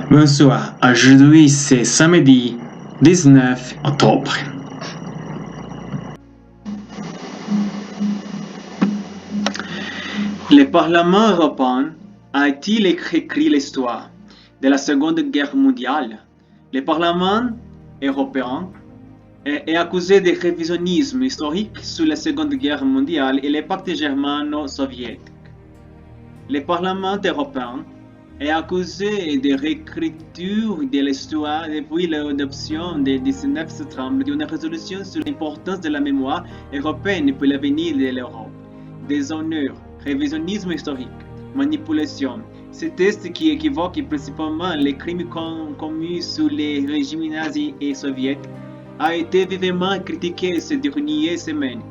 Bonsoir, aujourd'hui c'est samedi 19 octobre. Le Parlement européen a-t-il écrit l'histoire de la Seconde Guerre mondiale? Le Parlement européen est accusé de révisionnisme historique sur la Seconde Guerre mondiale et le pacte germano-soviétique. Le Parlement européen est accusé de réécriture de l'histoire depuis l'adoption le 19 septembre d'une résolution sur l'importance de la mémoire européenne pour l'avenir de l'Europe. Déshonneur, révisionnisme historique, manipulation. Ce texte qui équivoque principalement les crimes commis sous les régimes nazis et soviétiques a été vivement critiqué ces dernières semaines.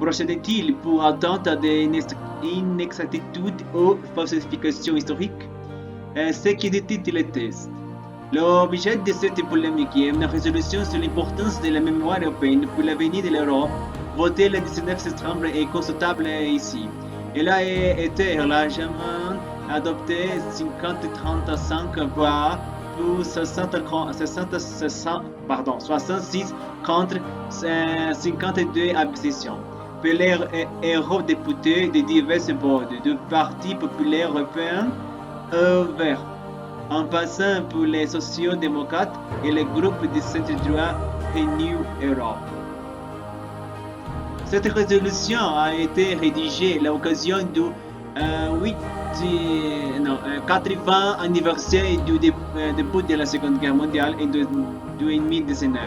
Procède-t-il pour atteinte d'inexactitudes ou falsifications historiques? Ce qui dit le texte. L'objet de cette polémique est une résolution sur l'importance de la mémoire européenne pour l'avenir de l'Europe, votée le 19 septembre et consultable ici. Elle a été largement adoptée 50-35 voix pour 66 contre 52 abstentions. Pour les eurodéputés de divers bords du Parti populaire européen vert, en passant pour les sociaux-démocrates et les groupes de centre-droit Renew Europe. Cette résolution a été rédigée à l'occasion du 80 anniversaire du début de la Seconde Guerre mondiale en 2019.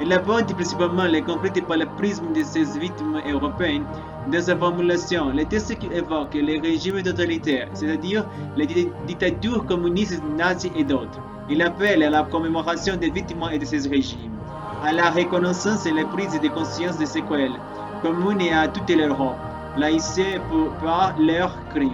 Elle aborde principalement les conflits par le prisme de ces victimes européennes. Dans sa formulation, le texte qui évoque les régimes totalitaires, c'est-à-dire les dictatures communistes, nazies et d'autres. Il appelle à la commémoration des victimes et de ces régimes, à la reconnaissance et la prise de conscience des séquelles communes à toute l'Europe, laissées par leurs crimes.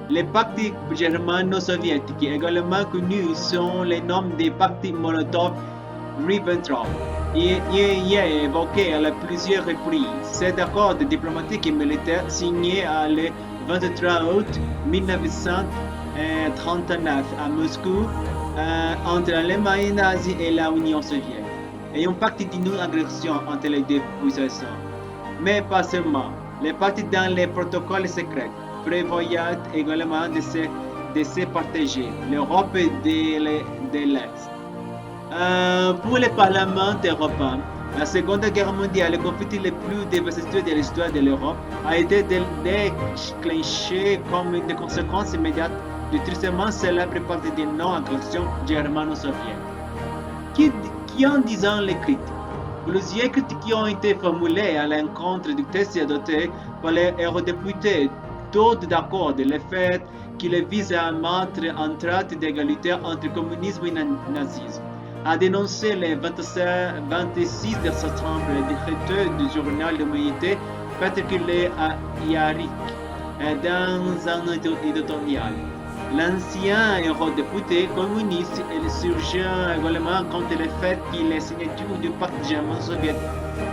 Les pactes germano-soviétiques, également connus sous le nom des pactes Molotov-Ribbentrop, y est évoqué à plusieurs reprises. Cet accord diplomatique et militaire signé le 23 août 1939 à Moscou entre l'Allemagne nazie et l'Union soviétique, et un pacte de non-agression entre les deux puissances. Mais pas seulement. Les pactes dans les protocoles secrets prévoyaient également de se partager l'Europe de l'Est. Pour le Parlement européen, la Seconde Guerre mondiale, le conflit le plus dévastateur de l'histoire de l'Europe, a été déclenché comme une conséquence immédiate du tristement célèbre pacte de non-agression germano-soviétique. Qui en disant les critiques? Plusieurs critiques qui ont été formulées à l'encontre du texte adopté par les eurodéputés, tous d'accord de le fait qu'il vise à mettre en traite d'égalité entre communisme et nazisme, a dénoncé le 26 septembre le directeur du journal de l'Humanité, Petr Jarek, dans un éditorial. L'ancien eurodéputé communiste surgit également contre le fait que les signatures du pacte germano-soviétique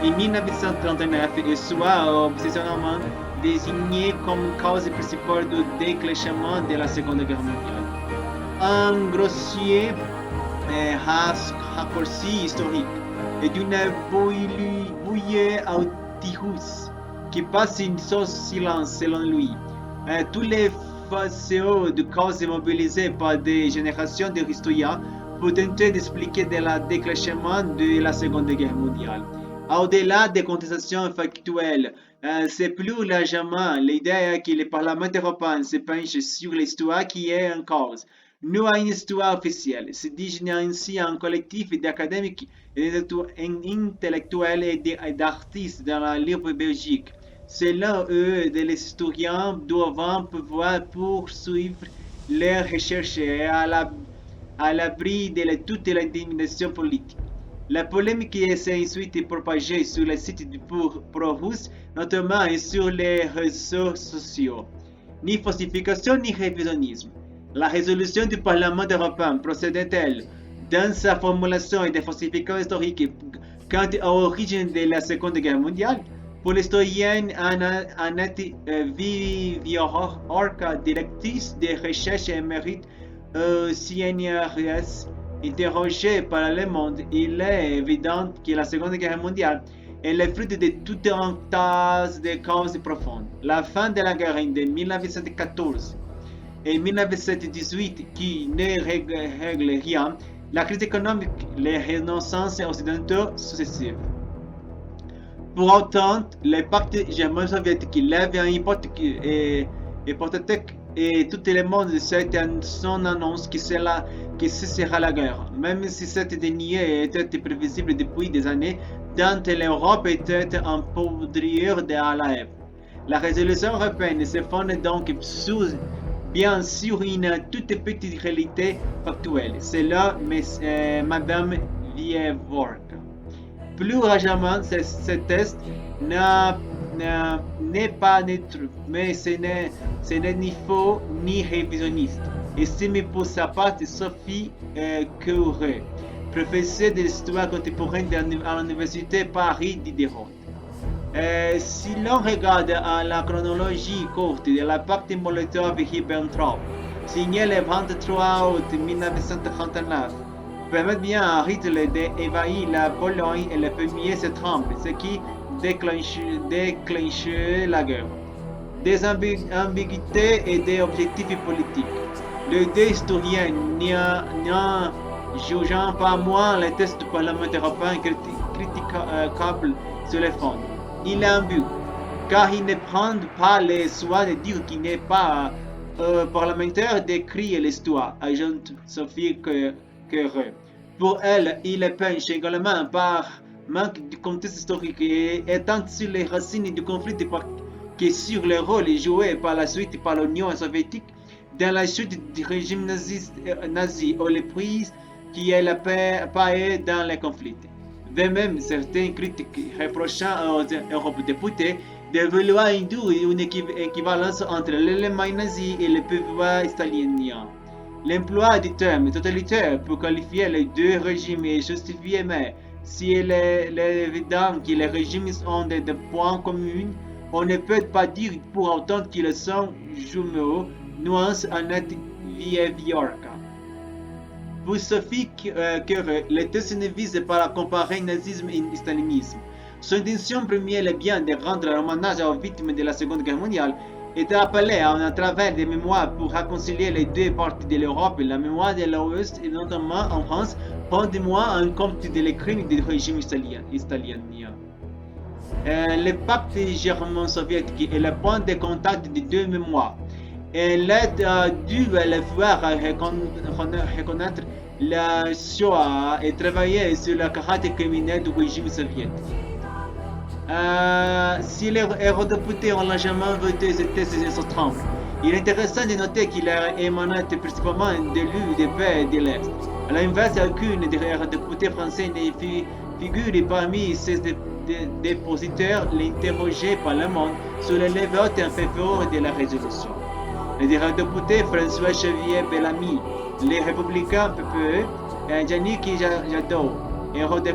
en 1939 soient obsessionnellement désignées comme cause principale du déclenchement de la Seconde Guerre mondiale. Un grossier raccourci historique et d'une bouillée anti-russe qui passe sous silence selon lui. Tous les faisceaux de causes mobilisées par des générations de historiens pour tenter d'expliquer le déclenchement de la Seconde Guerre mondiale. Au-delà des contestations factuelles, c'est plus largement l'idée que le Parlement européen se penche sur l'histoire qui est en cause, non à une histoire officielle. Se désigne ainsi un collectif d'académiques, d'intellectuels et d'artistes dans la libre Belgique. Selon eux, les historiens doivent pouvoir poursuivre leurs recherches à l'abri de toute l'intimidation politique. La polémique s'est ensuite propagée sur les sites pro-russes, notamment sur les réseaux sociaux. Ni falsification ni révisionnisme. La résolution du Parlement européen procède-t-elle dans sa formulation et des falsifications historiques quant à l'origine de la Seconde Guerre mondiale? Pour l'historienne Annette Viviorca, directrice de recherche émérite CNRS. Interrogé par l'Allemande, il est évident que la Seconde Guerre mondiale est le fruit de toute un tas de causes profondes. La fin de la guerre de 1914 et 1918 qui ne règle rien, la crise économique, les renaissances occidentaux successives. Pour autant, le pacte germano-soviétique lève une hypothèque et tout le monde sait en son annonce que ce sera la guerre. Même si cette dernière était prévisible depuis des années, tant l'Europe était un poudrière de la Ève. La résolution européenne se fonde donc bien sûr une toute petite réalité factuelle. C'est là Madame Vievork. Plus récemment, ce test n'est pas neutre, mais ce n'est ni faux ni révisionniste, estime pour sa part Sophie Curie, professeure d'histoire contemporaine à l'université Paris Diderot. Si l'on regarde à la chronologie courte de la pacte Molotov-Ribbentrop, signé le 23 août 1939, permet bien à Hitler d'évacuer la Pologne le 1er septembre, ce qui déclenche la guerre. Des ambiguïtés et des objectifs politiques. Les deux historiens n'en jugeant pas moins les tests du Parlement européen critiquables sur les fonds. Il est ambigu, car ils ne prennent pas le soin de dire qu'il n'est pas parlementaire d'écrire l'histoire, ajoute Sophie Curie. Pour elle, il penche également par manque du contexte historique et étant sur les racines du conflit que sur le rôle joué par la suite par l'Union soviétique dans la chute du régime nazi ou les prises qui est la paix dans les conflits. De même, certains critiques reprochant aux eurodéputés de vouloir induire une équivalence entre l'Allemagne nazie et le pouvoir stalinien. L'emploi du terme totalitaire pour qualifier les deux régimes est justifié, mais si il est évident que les régimes ont des points communs, on ne peut pas dire pour autant qu'ils sont jumeaux, nuance Annette Vievorka. Pour Sophie Curie, le test ne vise pas à comparer nazisme et stalinisme. Son intention première est bien de rendre hommage aux victimes de la Seconde Guerre mondiale et d'appeler à travers des mémoires pour réconcilier les deux parties de l'Europe, la mémoire de l'Ouest et notamment en France, rendez-moi un compte des crimes du régime stalinien. Le pacte germano-soviétique est le point de contact des deux mémoires. Elle a dû le voir reconnaître la Shoah et travailler sur le caractère criminel du régime soviétique. Si les eurodéputés ont largement voté ce test en septembre, il est intéressant de noter qu'il a émané principalement d'élus des pays de l'Est. À l'inverse, aucune des eurodéputés français ne figure parmi ces dépositaires l'interrogé par le monde sur le vote en faveur de la résolution. Les eurodéputés François Xavier Bellamy, les républicains PPE, Yannick Jadot, Europe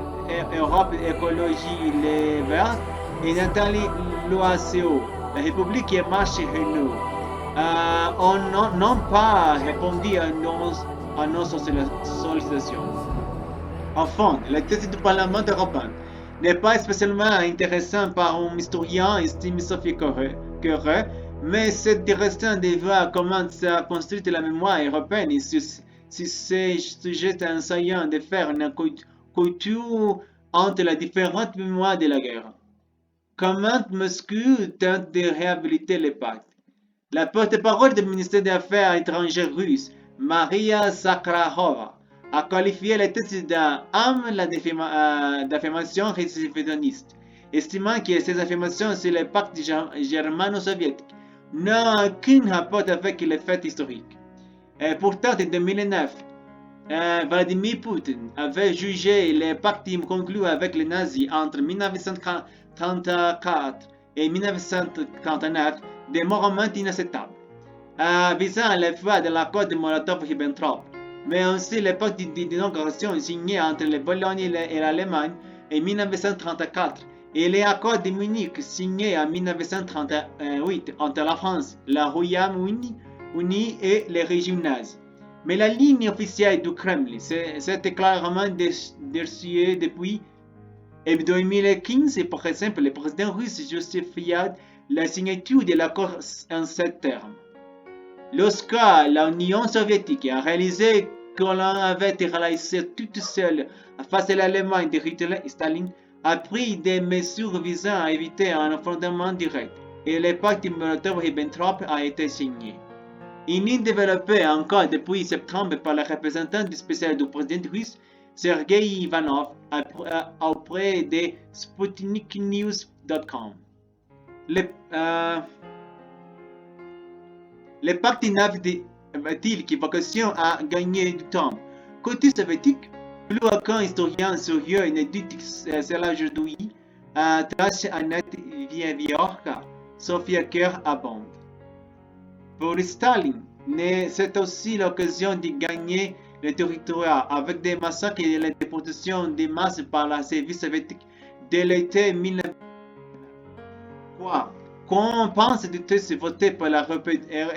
Écologie Les Verts et Nathalie Loiseau, la République et Marche Renault, n'ont pas répondu à nos sollicitations. Enfin, le test du Parlement européen n'est pas spécialement intéressant par un historien, estime Sophie Curie, mais c'est intéressant de voir comment ça construit la mémoire européenne sur ces sujets enseignant de faire une couture entre les différentes mémoires de la guerre. Comment Moscou tente de réhabiliter le pacte. La porte-parole du ministère des Affaires étrangères russe, Maria Zakharova, a qualifié le texte d'affirmation récessionniste, estimant que ces affirmations sur le pacte germano-soviétique n'ont aucun rapport avec les faits historiques. Pourtant, en 2009, Vladimir Poutine avait jugé le pacte conclu avec les nazis entre 1934 et 1939 des moments inacceptables, visant le foi de l'accord de Molotov-Ribbentrop, mais aussi le pacte de dénogration signé entre la Pologne et l'Allemagne en 1934 et l'accord de Munich signé en 1938 entre la France, le Royaume-Uni et le régime nazi. Mais la ligne officielle du Kremlin, c'était clairement déçue depuis 2015. Et par exemple, le président russe justifiait la signature de l'accord en ces termes. Lorsque l'Union soviétique a réalisé que l'on avait réalisé toute seule face à l'Allemagne de Hitler, Staline a pris des mesures visant à éviter un affrontement direct, et le pacte Molotov-Ribbentrop a été signé. Il est développé encore depuis septembre par le représentant spécial du président russe, Sergei Ivanov, auprès de SputnikNews.com. Le pacte n'avait-il qu'évocation à gagner du temps. Côté soviétique, plus aucun historien sérieux ne dit que cela aujourd'hui, trace Annette Vieviorka, Sofia Kerr abonde. Pour Staline, c'est aussi l'occasion de gagner le territoire avec des massacres et la déportation de masse par la service soviétique dès l'été 1943. Quand on pense de tous voter par la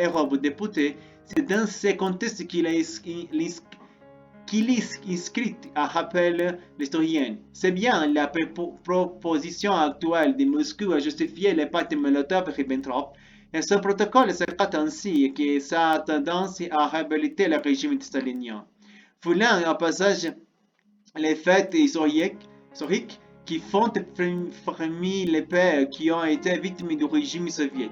eurodéputé, c'est dans ce contexte qu'il est inscrit, rappelle l'historien. C'est bien la proposition actuelle de Moscou à justifier le pacte Molotov-Ribbentrop et ce protocole s'écarte ainsi que sa tendance à réhabiliter le régime stalinien. Foulant au passage les faits historiques qui font frémir les peuples qui ont été victimes du régime soviétique.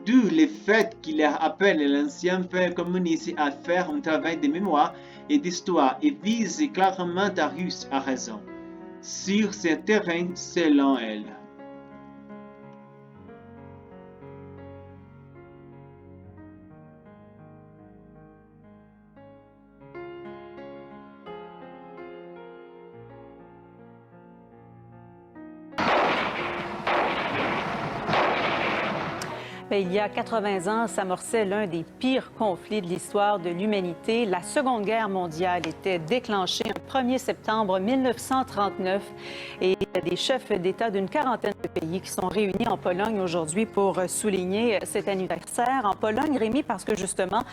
D'où le fait qu'il appelle l'ancien peuple communiste à faire un travail de mémoire et d'histoire et vise clairement la Russie à raison sur ce terrain selon elle. Il y a 80 ans s'amorçait l'un des pires conflits de l'histoire de l'humanité. La Seconde Guerre mondiale était déclenchée le 1er septembre 1939 et il y a des chefs d'État d'une quarantaine de pays qui sont réunis en Pologne aujourd'hui pour souligner cet anniversaire. En Pologne, Rémi, parce que justement,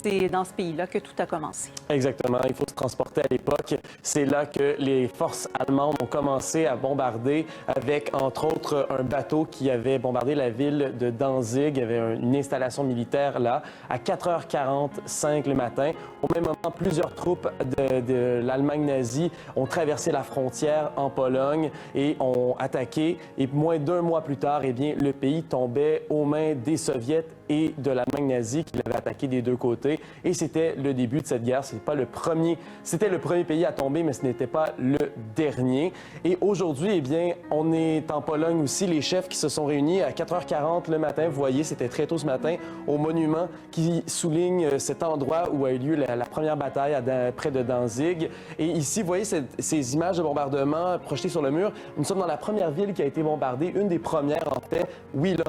c'est dans ce pays-là que tout a commencé. Exactement. Il faut se transporter à l'époque. C'est là que les forces allemandes ont commencé à bombarder avec, entre autres, un bateau qui avait bombardé la ville de Danzig. Il y avait une installation militaire là, à 4h45 le matin. Au même moment, plusieurs troupes de l'Allemagne nazie ont traversé la frontière en Pologne et ont attaqué. Et moins d'un mois plus tard, eh bien, le pays tombait aux mains des Soviets et de l'Allemagne nazie qui l'avait attaqué des deux côtés. Et c'était le début de cette guerre. C'était le premier pays à tomber, mais ce n'était pas le dernier. Et aujourd'hui, eh bien, on est en Pologne aussi. Les chefs qui se sont réunis à 4h40 le matin. Vous voyez, c'était très tôt ce matin, au monument qui souligne cet endroit où a eu lieu la première bataille près de Danzig. Et ici, vous voyez ces images de bombardement projetées sur le mur. Nous sommes dans la première ville qui a été bombardée, une des premières en fait, Wielon,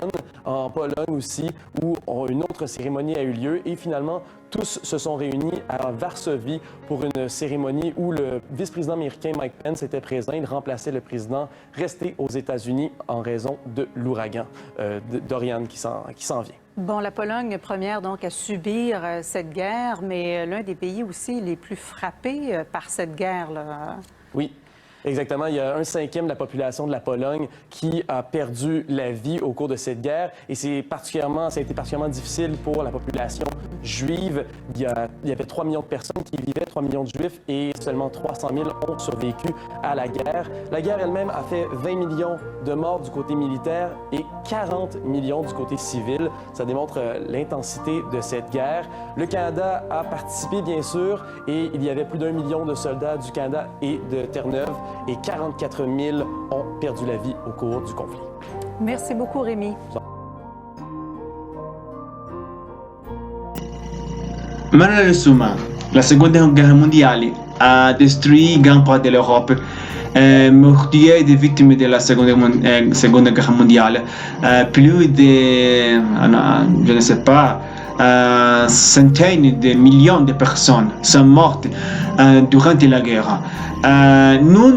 en Pologne aussi, où une autre cérémonie a eu lieu. Et finalement, tous se sont réunis à Varsovie pour une cérémonie où le vice-président américain Mike Pence était présent. Il remplaçait le président resté aux États-Unis en raison de l'ouragan Dorian qui s'en vient. Bon, la Pologne première donc à subir cette guerre, mais l'un des pays aussi les plus frappés par cette guerre-là. Oui. Exactement. Il y a 1/5 de la population de la Pologne qui a perdu la vie au cours de cette guerre. Et ça a été particulièrement difficile pour la population juive. Il y avait 3 millions de personnes qui vivaient, 3 millions de juifs, et seulement 300 000 ont survécu à la guerre. La guerre elle-même a fait 20 millions de morts du côté militaire et 40 millions du côté civil. Ça démontre l'intensité de cette guerre. Le Canada a participé, bien sûr, et il y avait plus d'1 million de soldats du Canada et de Terre-Neuve. Et 44 000 ont perdu la vie au cours du conflit. Merci beaucoup, Rémi. Malheureusement, la Seconde Guerre mondiale a détruit grande part de l'Europe. Meurtrier des victimes de la Seconde Guerre mondiale. Plus de, je ne sais pas, centaines de millions de personnes sont mortes durant la guerre. Nous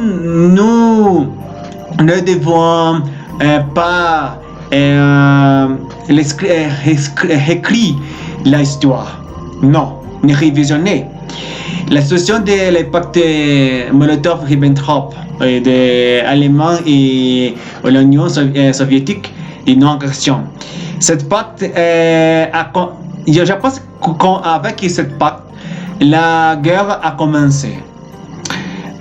ne devons pas écrire l'histoire. Non, révisionné. La situation de l'impact Molotov-Ribbentrop des Allemands et l'Union soviétique et non-agression. Cette pacte, je pense qu'avec cette pacte, la guerre a commencé.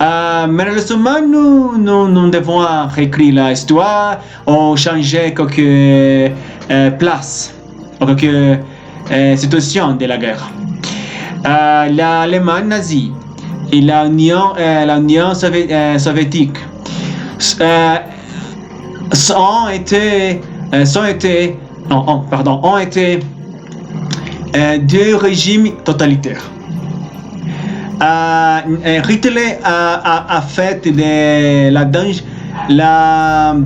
Malheureusement, nous devons réécrire l'histoire ou changer quelques places, quelques situations de la guerre. L'Allemagne nazie et l'Union soviétique ont été deux régimes totalitaires. Hitler a fait la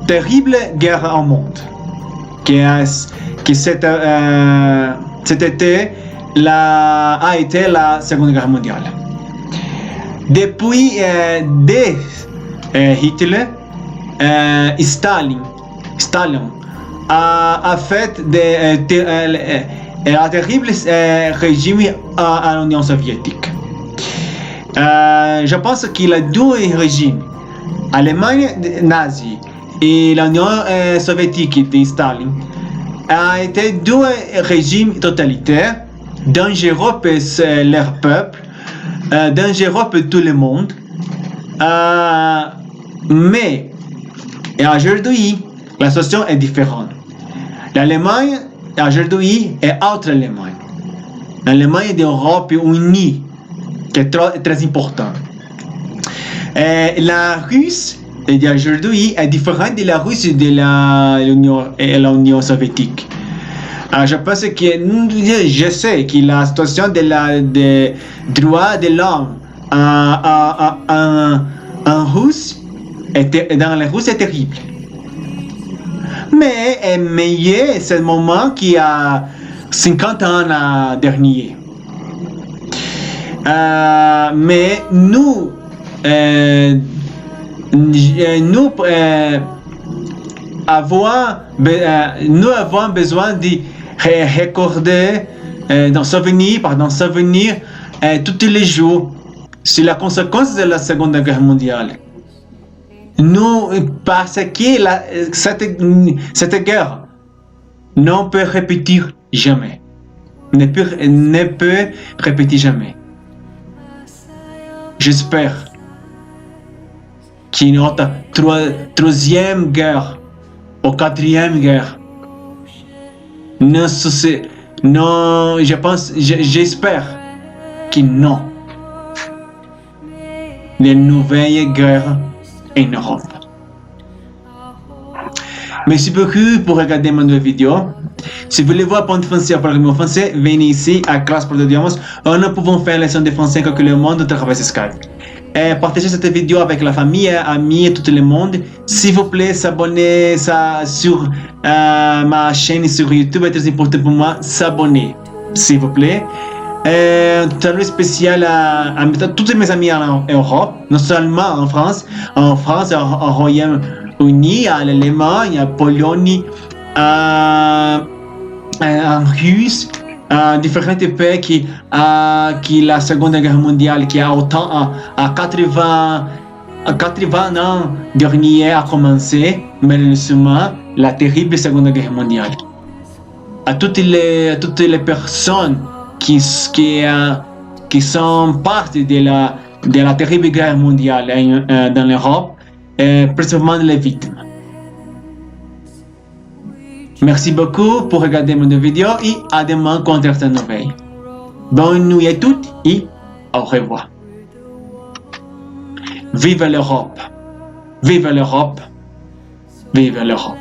terrible guerre au monde, a été la Seconde Guerre mondiale. Depuis Hitler, Stalin a fait un terrible régime à l'Union soviétique. Je pense qu'il a deux régimes, l'Allemagne nazie et l'Union soviétique de Stalin, a été deux régimes totalitaires, dangereux pour leur peuple, dangereux pour tout le monde. Mais aujourd'hui, la situation est différente. L'Allemagne aujourd'hui est autre Allemagne. L'Allemagne d'Europe unie, qui est très importante. La Russie d'aujourd'hui est différente de la Russie de l'Union soviétique. Je pense que je sais que la situation des droits de l'homme en Russie dans la Russie est terrible. Mais est meilleur ce moment qu'il y a 50 ans dernier. Mais nous avons besoin de recorder, d'en souvenir tous les jours sur la conséquence de la Seconde Guerre mondiale. Parce que cette guerre ne peut répéter jamais. Ne peut répéter jamais. J'espère qu'il y a une troisième guerre ou quatrième guerre. J'espère que non. Les nouvelles guerres en Europe. Merci beaucoup pour regarder ma nouvelle vidéo. Si vous voulez voir apprendre français ou parler français, venez ici à Classe pour l'Idiomas où nous pouvons faire leçons de français avec le monde à travers Skype. Partagez cette vidéo avec la famille, amis et tout le monde. S'il vous plaît, s'abonner sur ma chaîne sur YouTube est très important pour moi. S'abonner, s'il vous plaît. Un salut spécial à tous mes amis en Europe, non seulement en France, au Royaume-Uni, à l'Allemagne, à Pologne, en Russie, différents pays qui la Seconde Guerre mondiale, qui a autant à 80 ans dernier a commencé, malheureusement, la terrible Seconde Guerre mondiale. À toutes les personnes qui sont partie de la terrible guerre mondiale dans l'Europe, principalement les victimes. Merci beaucoup pour regarder mon vidéo et à demain contre cette nouvelle. Bonne nuit à toutes et au revoir. Vive l'Europe! Vive l'Europe! Vive l'Europe!